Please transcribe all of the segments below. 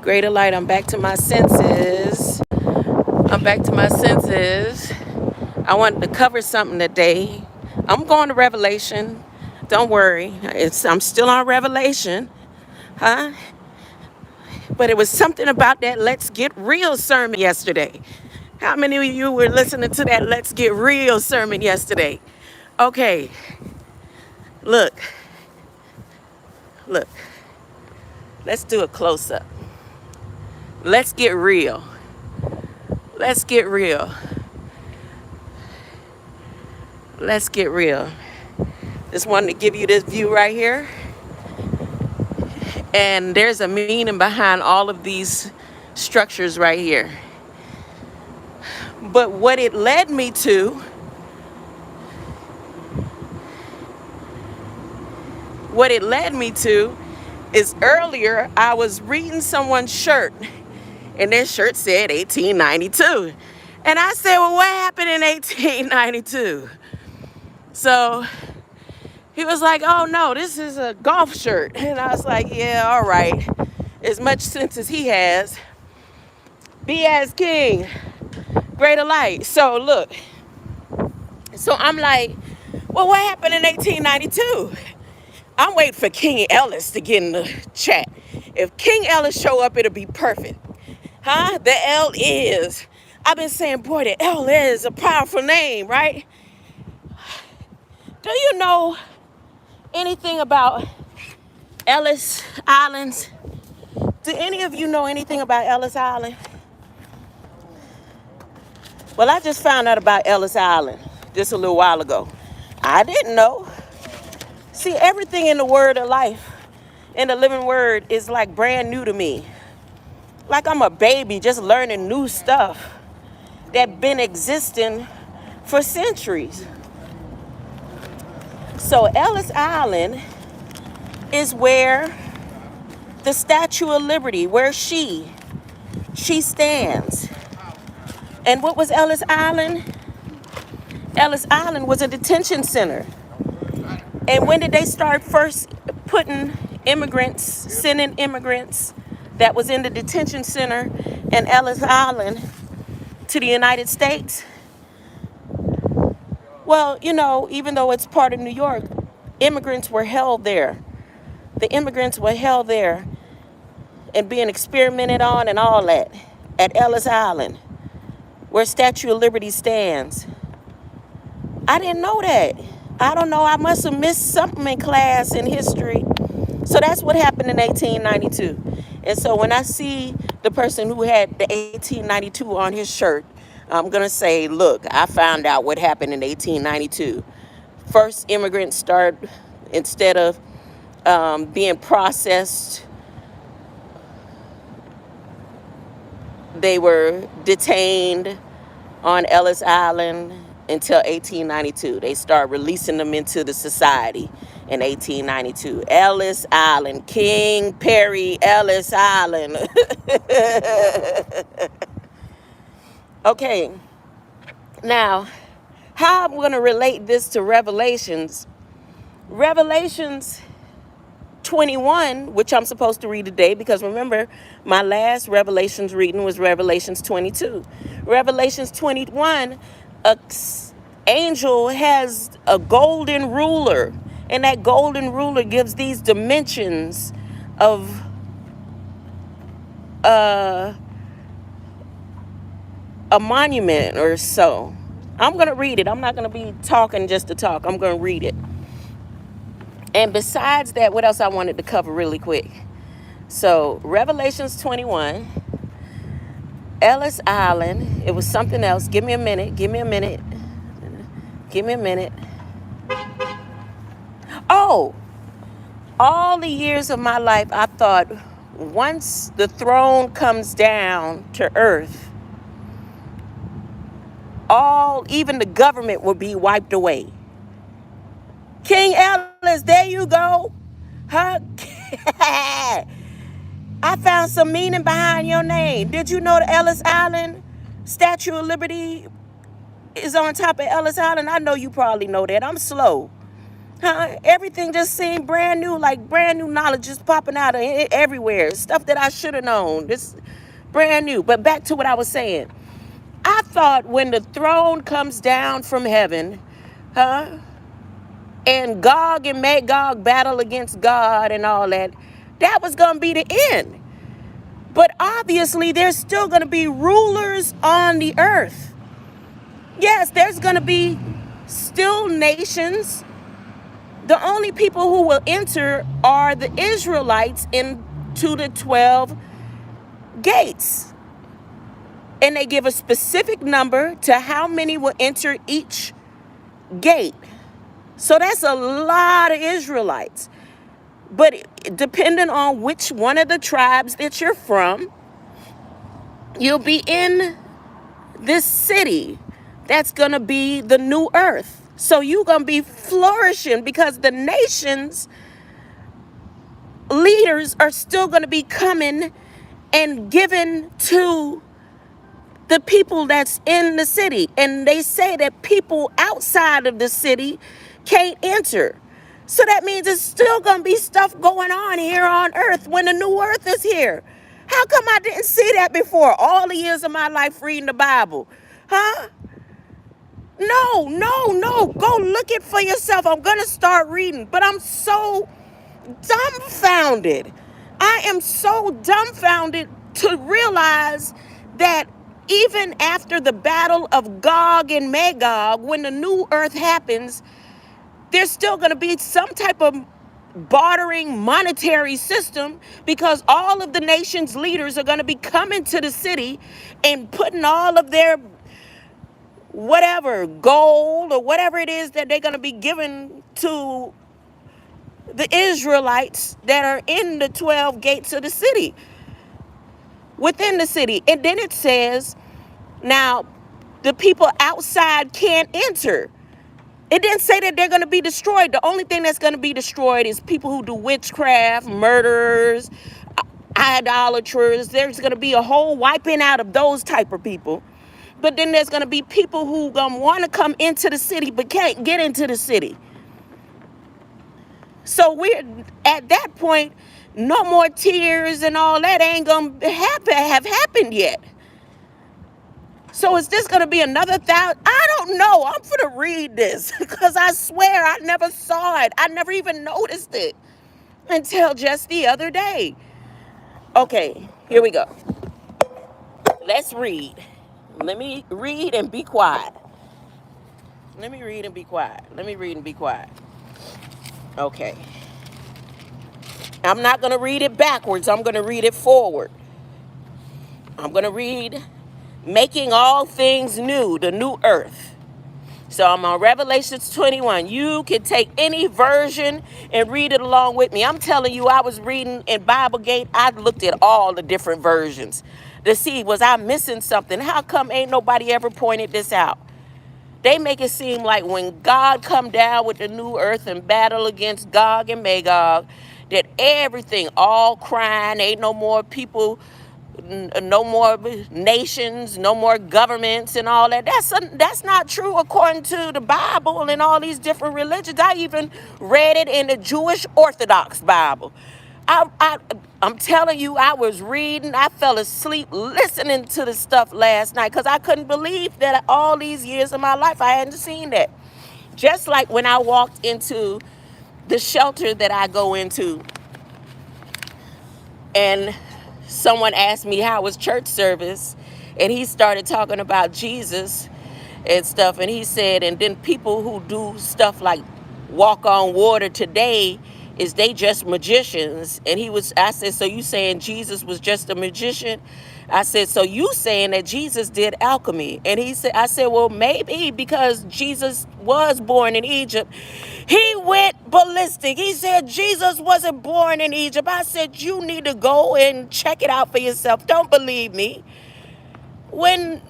Greater light, I'm back to my senses. I'm back to my senses. I wanted to cover something today. I'm going to Revelation. Don't worry. I'm still on Revelation. Huh? But it was something about that Let's Get Real sermon yesterday. How many of you were listening to that Let's Get Real sermon yesterday? Okay. Look. Look. Let's do a close-up. Let's get real. Let's get real. Let's get real. Just wanted to give you this view right here. And there's a meaning behind all of these structures right here. But what it led me to, is earlier I was reading someone's shirt, and their shirt said 1892. And I said, well, what happened in 1892? So he was like, oh no, this is a golf shirt. And I was like, yeah, all right. As much sense as he has. Be as king, greater light. So look, so I'm like, well, what happened in 1892? I'm waiting for King Ellis to get in the chat. If King Ellis show up, it'll be perfect. Huh? The L is. I've been saying, boy, the L is a powerful name, right? Do you know anything about Ellis Islands? Do any of you know anything about Ellis Island? Well, I just found out about Ellis Island just a little while ago. I didn't know. See, everything in the word of life, in the living word, is like brand new to me. Like I'm a baby just learning new stuff that been existing for centuries. So Ellis Island is where the Statue of Liberty, where she stands. And what was Ellis Island? Ellis Island was a detention center. And when did they start first putting immigrants, sending immigrants that was in the detention center in Ellis Island to the United States? Well, you know, even though it's part of New York, immigrants were held there. The immigrants were held there and being experimented on and all that at Ellis Island, where Statue of Liberty stands. I didn't know that. I don't know. I must have missed something in class in history. So that's what happened in 1892. And so when I see the person who had the 1892 on his shirt, I'm going to say, look, I found out what happened in 1892. First immigrants start, instead of being processed, they were detained on Ellis Island until 1892. They start releasing them into the society in 1892. Ellis Island, King Perry Ellis Island. Okay, now, how I'm going to relate this to Revelations 21, which I'm supposed to read today, because remember, my last Revelations reading was Revelations 22. Revelations 21, an angel has a golden ruler, and that golden ruler gives these dimensions of a monument or so. I'm going to read it. I'm not going to be talking just to talk. I'm going to read it. And besides that, what else I wanted to cover really quick? So, Revelations 21, Ellis Island, it was something else. Give me a minute. Oh, all the years of my life, I thought once the throne comes down to earth, even the government will be wiped away. King Ellis, there you go. Huh? I found some meaning behind your name. Did you know the Ellis Island Statue of Liberty is on top of Ellis Island? I know you probably know that. I'm slow. Everything just seemed brand new, like brand new knowledge just popping out of everywhere. Stuff that I should have known. This brand new. But back to what I was saying. I thought when the throne comes down from heaven, and Gog and Magog battle against God and all that, that was going to be the end. But obviously, there's still going to be rulers on the earth. Yes, there's going to be still nations. The only people who will enter are the Israelites into the 12 gates. And they give a specific number to how many will enter each gate. So that's a lot of Israelites. But depending on which one of the tribes that you're from, you'll be in this city that's going to be the new earth. So you're going to be flourishing because the nations leaders are still going to be coming and given to the people that's in the city. And they say that people outside of the city can't enter. So that means there's still going to be stuff going on here on earth when the new earth is here. How come I didn't see that before all the years of my life reading the Bible? No. Go look it for yourself. I'm going to start reading. But I'm so dumbfounded. I am so dumbfounded to realize that even after the battle of Gog and Magog, when the new earth happens, there's still going to be some type of bartering monetary system because all of the nation's leaders are going to be coming to the city and putting all of their whatever, gold or whatever it is that they're going to be giving to the Israelites that are in the 12 gates of the city, within the city. And then it says, now, the people outside can't enter. It didn't say that they're going to be destroyed. The only thing that's going to be destroyed is people who do witchcraft, murderers, idolaters. There's going to be a whole wiping out of those type of people. But then there's going to be people who want to come into the city but can't get into the city. So we're at that point, no more tears and all that ain't going to have happened yet. So is this going to be another 1,000? I don't know. I'm going to read this because I swear I never saw it. I never even noticed it until just the other day. Okay, here we go. Let's read. Let me read and be quiet. Let me read and be quiet. Okay. I'm not going to read it backwards. I'm going to read it forward. I'm going to read Making All Things New, the New Earth. So I'm on Revelations 21. You can take any version and read it along with me. I'm telling you, I was reading in Biblegate. I looked at all the different versions to see, was I missing something? How come ain't nobody ever pointed this out? They make it seem like when God come down with the new earth and battle against Gog and Magog, that everything, all crying, ain't no more people, no more nations, no more governments and all that. That's not true according to the Bible and all these different religions. I even read it in the Jewish Orthodox Bible. I'm telling you, I was reading. I fell asleep listening to the stuff last night because I couldn't believe that all these years of my life I hadn't seen that. Just like when I walked into the shelter that I go into and someone asked me how was church service, and he started talking about Jesus and stuff, and he said, and then people who do stuff like walk on water today, is they just magicians? And I said, so you saying Jesus was just a magician? I said, so you saying that Jesus did alchemy? And I said, well, maybe because Jesus was born in Egypt. He went ballistic. He said Jesus wasn't born in Egypt. I said, you need to go and check it out for yourself. Don't believe me. When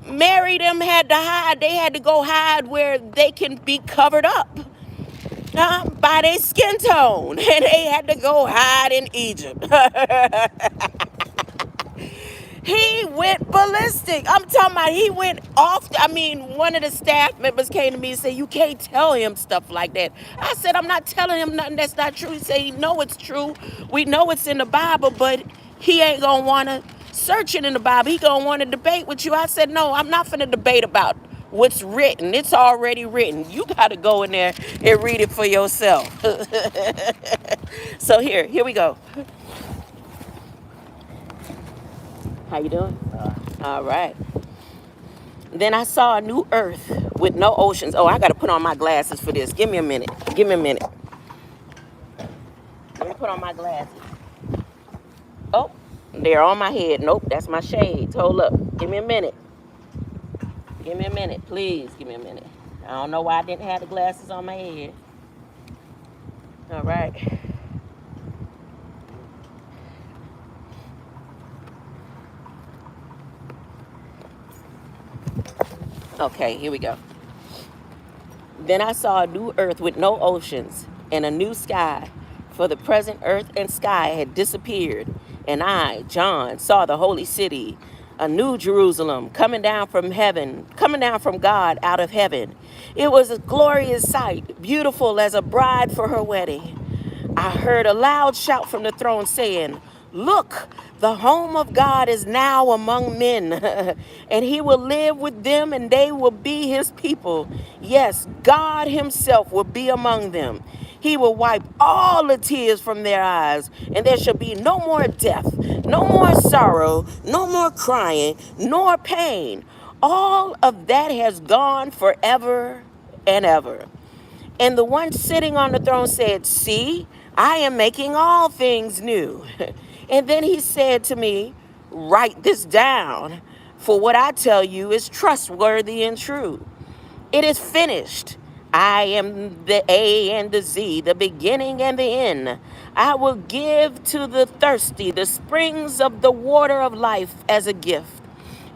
Mary them had to hide, they had to go hide where they can be covered up by their skin tone. And they had to go hide in Egypt. He went ballistic. ballistic. I'm talking about he went off. I mean, one of the staff members came to me and said, you can't tell him stuff like that. I said, I'm not telling him nothing that's not true. He said, he know it's true. We know it's in the Bible, but he ain't going to want to search it in the Bible. He going to want to debate with you. I said, no, I'm not finna debate about what's written. It's already written. You got to go in there and read it for yourself. So here we go. How you doing? All right. Then I saw a new earth with no oceans. Oh, I got to put on my glasses for this. Give me a minute. Give me a minute. Let me put on my glasses. Oh, they're on my head. Nope, that's my shades. Hold up. Give me a minute. Give me a minute, please. Give me a minute. I don't know why I didn't have the glasses on my head. All right. Okay, here we go. Then I saw a new earth with no oceans and a new sky, for the present earth and sky had disappeared. And I, John, saw the holy city, a new Jerusalem, coming down from heaven, coming down from God out of heaven. It was a glorious sight, beautiful as a bride for her wedding. I heard a loud shout from the throne saying, look, the home of God is now among men, and he will live with them, and they will be his people. Yes, God himself will be among them. He will wipe all the tears from their eyes, and there shall be no more death, no more sorrow, no more crying, nor pain. All of that has gone forever and ever. And the one sitting on the throne said, see, I am making all things new. And then he said to me, write this down, for what I tell you is trustworthy and true. It is finished. I am the A and the Z, the beginning and the end. I will give to the thirsty the springs of the water of life as a gift.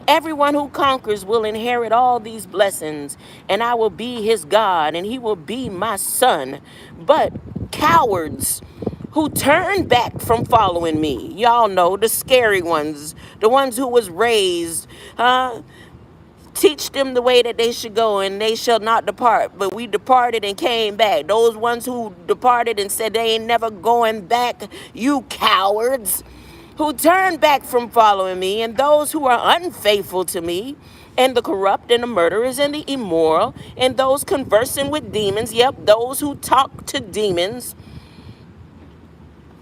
Everyone who conquers will inherit all these blessings, and I will be his God, and he will be my son. But cowards who turn back from following me, y'all know, the scary ones, the ones who was raised, teach them the way that they should go, and they shall not depart. But we departed and came back. Those ones who departed and said they ain't never going back, you cowards who turn back from following me, and those who are unfaithful to me, and the corrupt and the murderers and the immoral, and those conversing with demons, yep, those who talk to demons,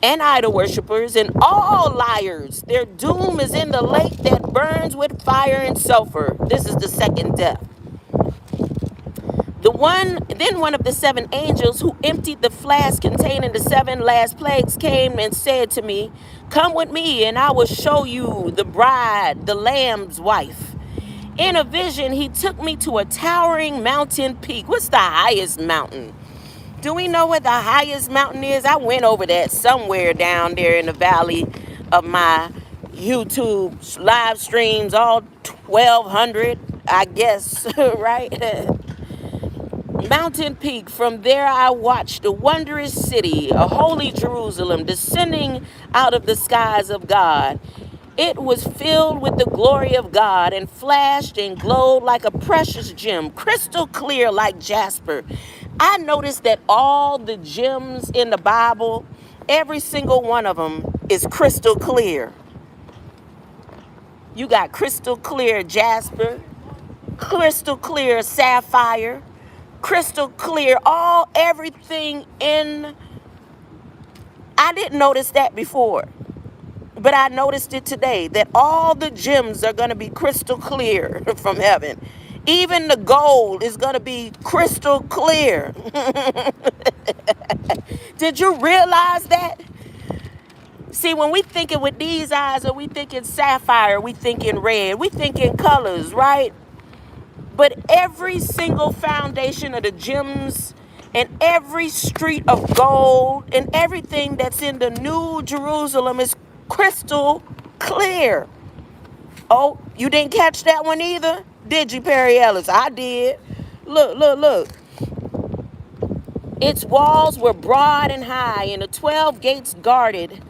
and idol worshippers, and all liars. Their doom is in the lake that burns with fire and sulfur. This is the second death. Then one of the seven angels who emptied the flask containing the seven last plagues came and said to me, come with me, and I will show you the bride, the Lamb's wife. In a vision, he took me to a towering mountain peak. What's the highest mountain? Do we know what the highest mountain is? I went over that somewhere down there in the valley of my YouTube live streams, all 1,200, I guess, right? Mountain peak. From there I watched the wondrous city, a holy Jerusalem, descending out of the skies of God. It was filled with the glory of God and flashed and glowed like a precious gem, crystal clear like jasper. I noticed that all the gems in the Bible, every single one of them is crystal clear. You got crystal clear jasper, crystal clear sapphire, crystal clear, everything in. I didn't notice that before, but I noticed it today, that all the gems are going to be crystal clear from heaven. Even the gold is going to be crystal clear. Did you realize that? See, when we thinking with these eyes, or we thinking sapphire, we thinking red, we thinking colors, right? But every single foundation of the gems and every street of gold and everything that's in the New Jerusalem is crystal clear. Oh, you didn't catch that one either? Did you, Perry Ellis? I did. Look. Its walls were broad and high, and the 12 gates guarded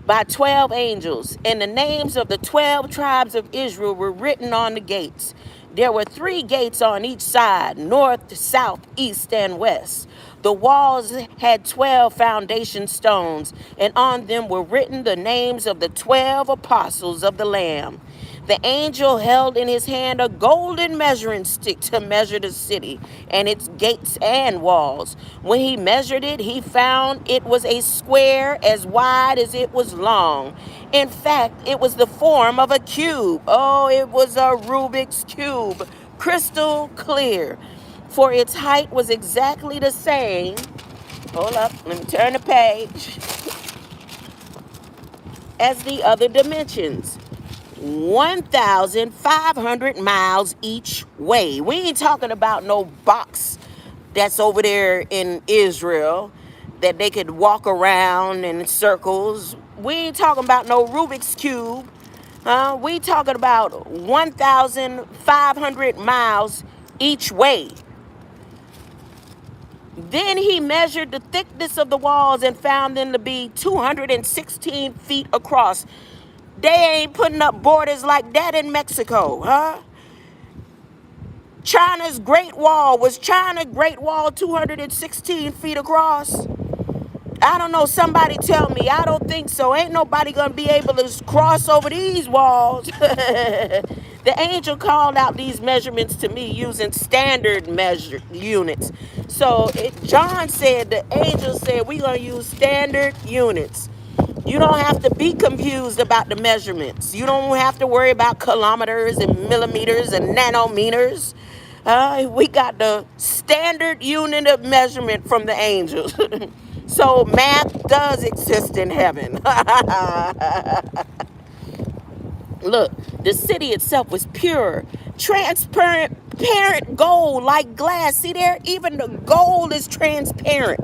by 12 angels, and the names of the 12 tribes of Israel were written on the gates. There were 3 gates on each side, north, south, east, and west. The walls had 12 foundation stones, and on them were written the names of the 12 apostles of the Lamb. The angel held in his hand a golden measuring stick to measure the city and its gates and walls. When he measured it, he found it was a square as wide as it was long. In fact, it was the form of a cube. Oh, it was a Rubik's cube, crystal clear. For its height was exactly the same. Hold up, let me turn the page. As the other dimensions. 1,500 miles each way. We ain't talking about no box that's over there in Israel that they could walk around in circles. We ain't talking about no Rubik's Cube. We talking about 1,500 miles each way. Then he measured the thickness of the walls and found them to be 216 feet across. They ain't putting up borders like that in Mexico, huh? China's Great Wall, was China Great Wall 216 feet across? I don't know, somebody tell me. I don't think so. Ain't nobody gonna be able to cross over these walls. The angel called out these measurements to me using standard measure units. So John said, the angel said, we're gonna use standard units. You don't have to be confused about the measurements. You don't have to worry about kilometers and millimeters and nanometers. We got the standard unit of measurement from the angels. So math does exist in heaven. Look, the city itself was pure, transparent gold like glass. See there? Even the gold is transparent.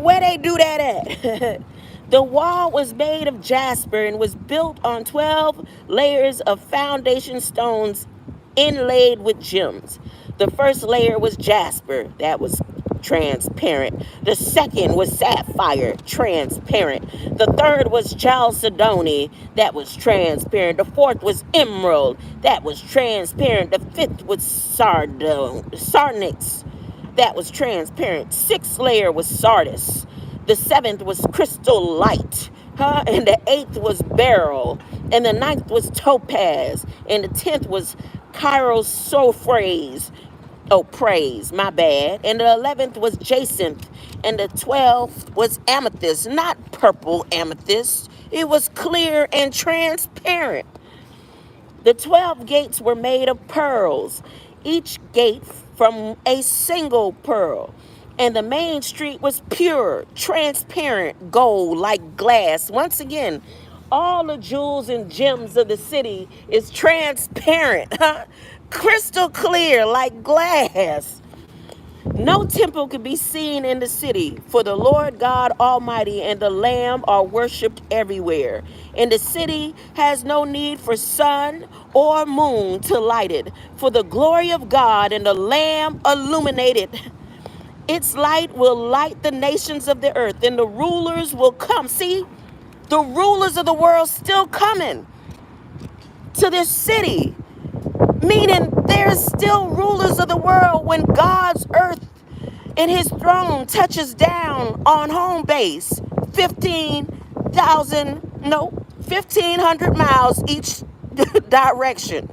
Where they do that at? The wall was made of jasper and was built on 12 layers of foundation stones inlaid with gems. The first layer was jasper, that was transparent. The second was sapphire, transparent. The third was chalcedony, that was transparent. The fourth was emerald, that was transparent. The fifth was sardonyx, that was transparent. Sixth layer was sardis. The seventh was crystal light. And the eighth was beryl. And the ninth was topaz. And the 10th was chrysoprase. Oh, praise, my bad. And the 11th was jacinth. And the 12th was amethyst. Not purple amethyst. It was clear and transparent. The 12 gates were made of pearls, each gate from a single pearl. And the main street was pure, transparent gold like glass. Once again, all the jewels and gems of the city is transparent, crystal clear like glass. No temple could be seen in the city, for the Lord God Almighty and the Lamb are worshipped everywhere. And the city has no need for sun or moon to light it, for the glory of God and the Lamb illuminate it. Its light will light the nations of the earth, and the rulers will come. See, the rulers of the world still coming to this city. Meaning there's still rulers of the world when God's earth and his throne touches down on home base. 1,500 miles each direction.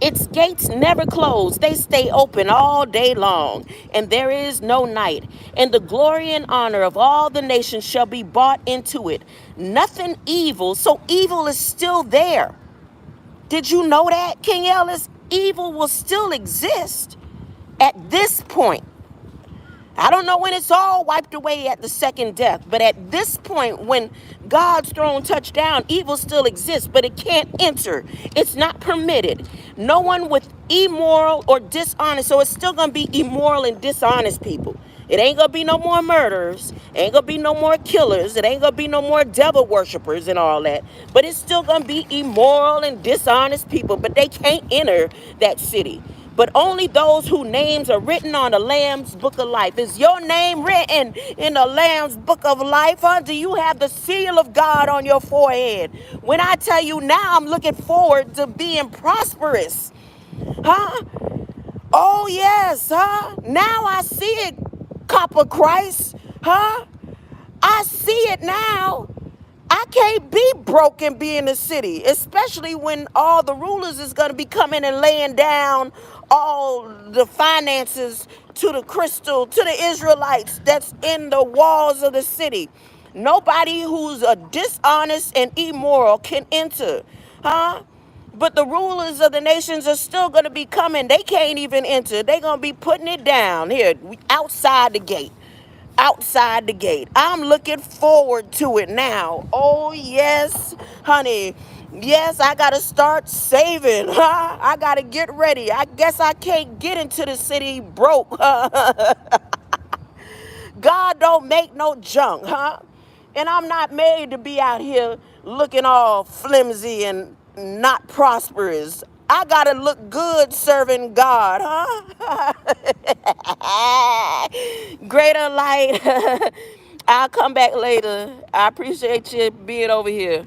Its gates never close. They stay open all day long, and there is no night. And the glory and honor of all the nations shall be brought into it. Nothing evil, so evil is still there. Did you know that, King Ellis? Evil will still exist at this point. I don't know when it's all wiped away at the second death, but at this point, when God's throne touched down, evil still exists, but it can't enter. It's not permitted. No one with immoral or dishonest, so it's still going to be immoral and dishonest people. It ain't going to be no more murderers. It ain't going to be no more killers. It ain't going to be no more devil worshipers and all that. But it's still going to be immoral and dishonest people, but they can't enter that city. but only those whose names are written on the Lamb's book of life. Is your name written in the Lamb's book of life? Huh? Do you have the seal of God on your forehead? When I tell you now, I'm looking forward to being prosperous. Huh? Oh, yes, huh? Now I see it, Copper Christ. Huh? I see it now. I can't be broke and be in the city, especially when all the rulers is going to be coming and laying down all the finances to the crystal, to the Israelites that's in the walls of the city. Nobody who's a dishonest and immoral can enter, huh? But the rulers of the nations are still going to be coming. They can't even enter. They're going to be putting it down here outside the gate. Outside the gate. I'm looking forward to it now. Oh, yes, honey. Yes, I got to start saving. Huh? I got to get ready. I guess I can't get into the city broke. God don't make no junk, huh? And I'm not made to be out here looking all flimsy and not prosperous. I gotta look good serving God, huh? Greater light. I'll come back later. I appreciate you being over here.